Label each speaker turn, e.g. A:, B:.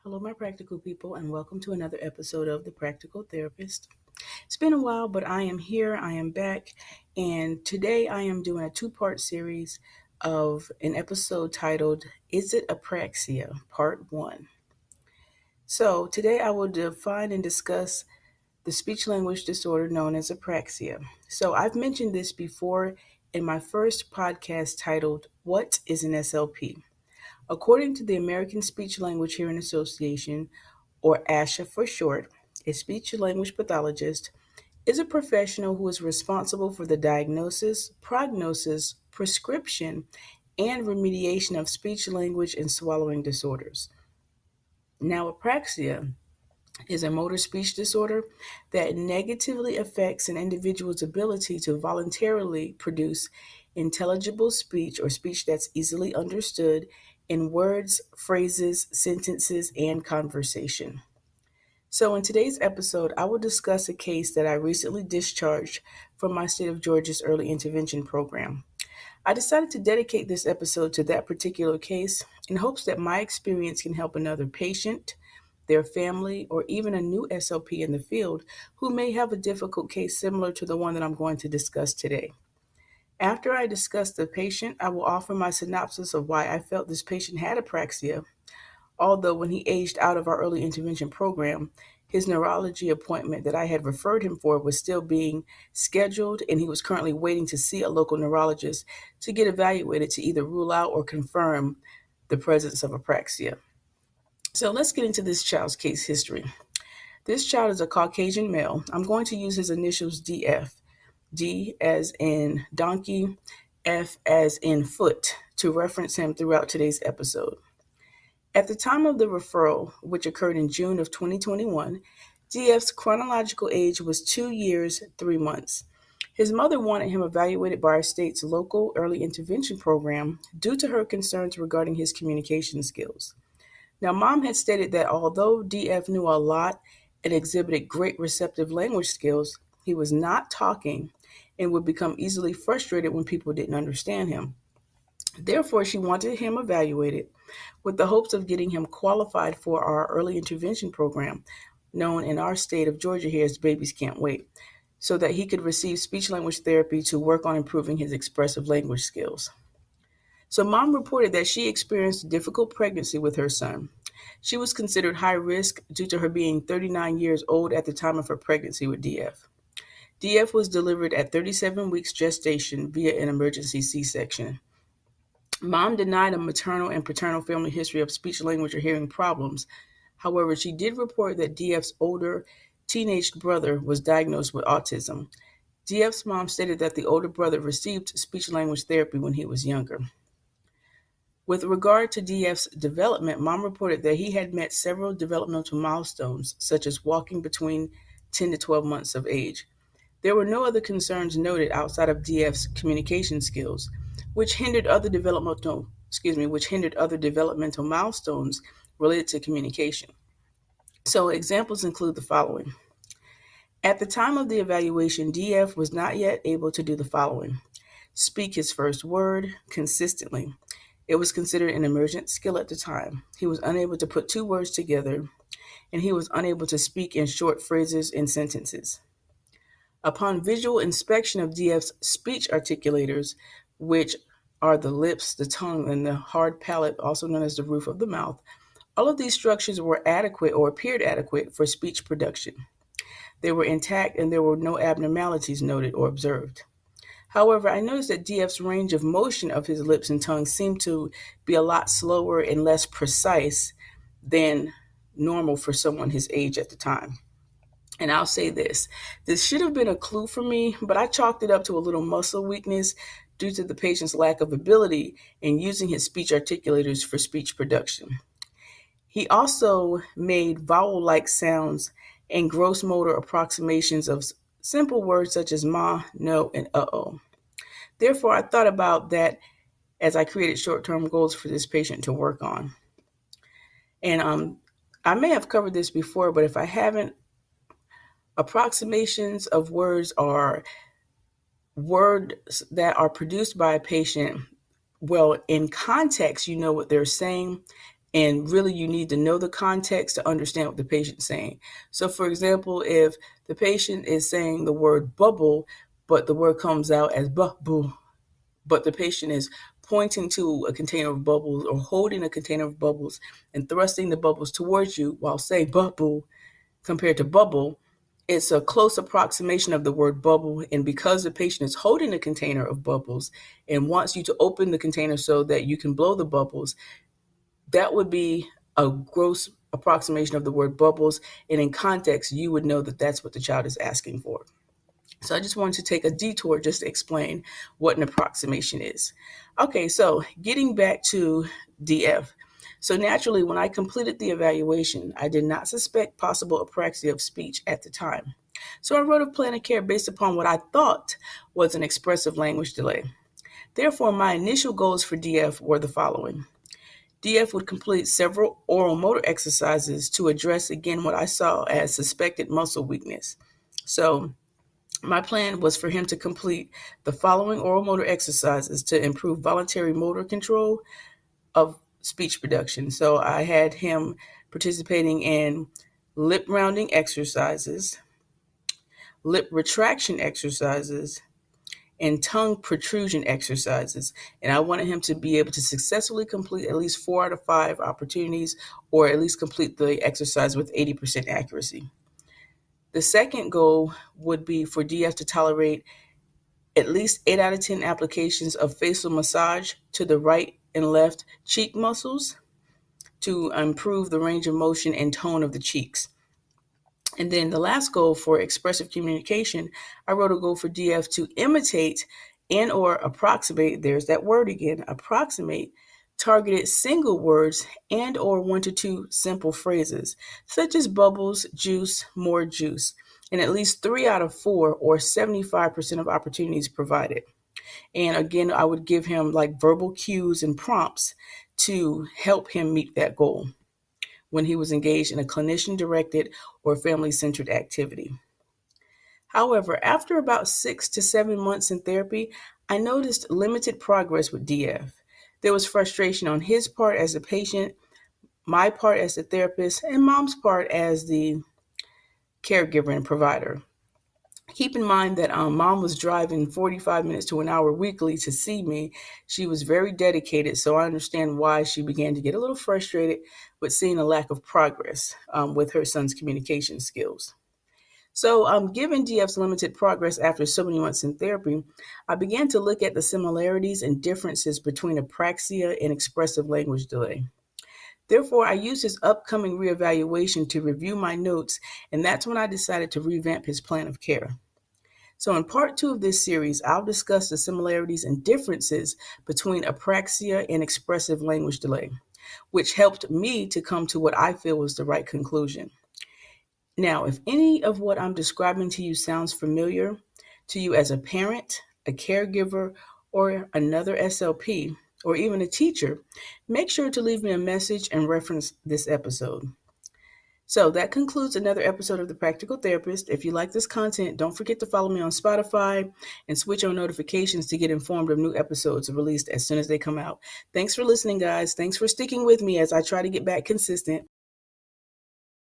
A: Hello, my practical people, and welcome to another episode of The Practical Therapist. It's been a while, but I am here, I am back, and today I am doing a two-part series of an episode titled, Is It Apraxia? Part 1. So, today I will define and discuss the speech language disorder known as apraxia. So, I've mentioned this before in my first podcast titled, What is an SLP? According to the American Speech Language Hearing Association, or ASHA for short, a speech language pathologist is a professional who is responsible for the diagnosis, prognosis, prescription, and remediation of speech language and swallowing disorders. Now, apraxia is a motor speech disorder that negatively affects an individual's ability to voluntarily produce intelligible speech or speech that's easily understood in words, phrases, sentences, and conversation. So, in today's episode, I will discuss a case that I recently discharged from my state of Georgia's early intervention program. I decided to dedicate this episode to that particular case in hopes that my experience can help another patient, their family, or even a new SLP in the field who may have a difficult case similar to the one that I'm going to discuss today. After I discuss the patient, I will offer my synopsis of why I felt this patient had apraxia, although when he aged out of our early intervention program, his neurology appointment that I had referred him for was still being scheduled, and he was currently waiting to see a local neurologist to get evaluated to either rule out or confirm the presence of apraxia. So let's get into this child's case history. This child is a Caucasian male. I'm going to use his initials DF. D as in donkey, F as in foot, to reference him throughout today's episode. At the time of the referral, which occurred in June of 2021, DF's chronological age was 2 years, 3 months. His mother wanted him evaluated by our state's local early intervention program due to her concerns regarding his communication skills. Now, mom had stated that although DF knew a lot and exhibited great receptive language skills, he was not talking and would become easily frustrated when people didn't understand him. Therefore, she wanted him evaluated with the hopes of getting him qualified for our early intervention program, known in our state of Georgia here as Babies Can't Wait, so that he could receive speech language therapy to work on improving his expressive language skills. So, mom reported that she experienced a difficult pregnancy with her son. She was considered high risk due to her being 39 years old at the time of her pregnancy with DF. DF was delivered at 37 weeks gestation via an emergency C-section. Mom denied a maternal and paternal family history of speech, language, or hearing problems. However, she did report that DF's older teenage brother was diagnosed with autism. DF's mom stated that the older brother received speech language therapy when he was younger. With regard to DF's development, mom reported that he had met several developmental milestones, such as walking between 10 to 12 months of age. There were no other concerns noted outside of DF's communication skills, which hindered other developmental milestones related to communication. So examples include the following. At the time of the evaluation, DF was not yet able to do the following: speak his first word consistently. It was considered an emergent skill at the time. He was unable to put two words together, and he was unable to speak in short phrases and sentences. Upon visual inspection of DF's speech articulators, which are the lips, the tongue, and the hard palate, also known as the roof of the mouth, all of these structures were adequate or appeared adequate for speech production. They were intact and there were no abnormalities noted or observed. However, I noticed that DF's range of motion of his lips and tongue seemed to be a lot slower and less precise than normal for someone his age at the time. And I'll say this should have been a clue for me, but I chalked it up to a little muscle weakness due to the patient's lack of ability in using his speech articulators for speech production. He also made vowel-like sounds and gross motor approximations of simple words such as ma, no, and uh-oh. Therefore, I thought about that as I created short-term goals for this patient to work on. And I may have covered this before, but if I haven't, approximations of words are words that are produced by a patient. Well, in context, you know what they're saying. And really, you need to know the context to understand what the patient's saying. So, for example, if the patient is saying the word bubble, but the word comes out as bubble, but the patient is pointing to a container of bubbles or holding a container of bubbles and thrusting the bubbles towards you while saying bubble compared to bubble, it's a close approximation of the word bubble. And because the patient is holding a container of bubbles and wants you to open the container so that you can blow the bubbles, that would be a gross approximation of the word bubbles. And in context, you would know that that's what the child is asking for. So I just wanted to take a detour just to explain what an approximation is. Okay, so getting back to DF. So naturally, when I completed the evaluation, I did not suspect possible apraxia of speech at the time. So I wrote a plan of care based upon what I thought was an expressive language delay. Therefore, my initial goals for DF were the following. DF would complete several oral motor exercises to address again what I saw as suspected muscle weakness. So my plan was for him to complete the following oral motor exercises to improve voluntary motor control of speech production. So I had him participating in lip rounding exercises, lip retraction exercises, and tongue protrusion exercises. And I wanted him to be able to successfully complete at least 4 out of 5 opportunities, or at least complete the exercise with 80% accuracy. The second goal would be for DF to tolerate at least 8 out of 10 applications of facial massage to the right and left cheek muscles to improve the range of motion and tone of the cheeks. And then the last goal for expressive communication, I wrote a goal for DF to imitate and or approximate, there's that word again, approximate targeted single words and or 1 to 2 simple phrases, such as bubbles, juice, more juice, and at least 3 out of 4 or 75% of opportunities provided. And again, I would give him like verbal cues and prompts to help him meet that goal when he was engaged in a clinician-directed or family-centered activity. However, after about 6 to 7 months in therapy, I noticed limited progress with DF. There was frustration on his part as a patient, my part as the therapist, and mom's part as the caregiver and provider. Keep in mind that mom was driving 45 minutes to an hour weekly to see me. She was very dedicated, so I understand why she began to get a little frustrated with seeing a lack of progress with her son's communication skills. So given DF's limited progress after so many months in therapy, I began to look at the similarities and differences between apraxia and expressive language delay. Therefore, I used his upcoming reevaluation to review my notes, and that's when I decided to revamp his plan of care. So in part 2 of this series, I'll discuss the similarities and differences between apraxia and expressive language delay, which helped me to come to what I feel was the right conclusion. Now, if any of what I'm describing to you sounds familiar to you as a parent, a caregiver, or another SLP, or even a teacher, make sure to leave me a message and reference this episode. So that concludes another episode of The Practical Therapist. If you like this content, don't forget to follow me on Spotify and switch on notifications to get informed of new episodes released as soon as they come out. Thanks for listening, guys. Thanks for sticking with me as I try to get back consistent.